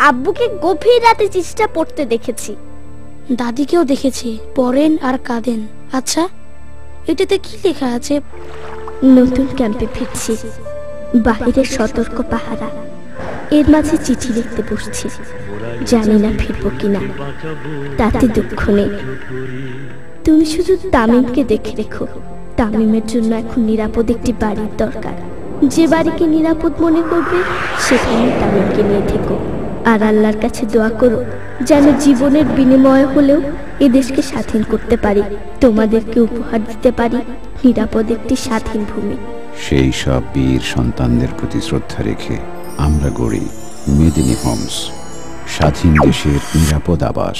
আব্বুকে গভীর রাতে চিঠিটা পড়তে দেখেছি। দাদিকেও দেখেছি, পড়েন আর কাঁদেন। আচ্ছা, এটাতে কি লেখা আছে? নতুন ক্যাম্পে ফিরছি, বাহিরের সতর্ক পাহারা, এর মাঝে চিঠি লিখতে বসছি। জানি না ফিরবো কিনা, তাতে দুঃখ নেই। তুমি শুধু তামিমকে দেখে রেখো। তামিমের জন্য এখন নিরাপদ একটি বাড়ির দরকার। যে বাড়িকে নিরাপদ মনে করবে সেখানে তামিমকে নিয়ে থেকো। আর আল্লাহর কাছে দোয়া করো যেন জীবনের বিনিময়ে হলেও এ দেশকে স্বাধীন করতে পারি, তোমাদেরকে উপহার দিতে পারি নিরাপদ একটি স্বাধীন ভূমি। সেই সব বীর সন্তানদের প্রতি শ্রদ্ধা রেখে আমরা গড়ি মেদিনী হোমস, স্বাধীন দেশের নিরাপদ আবাস।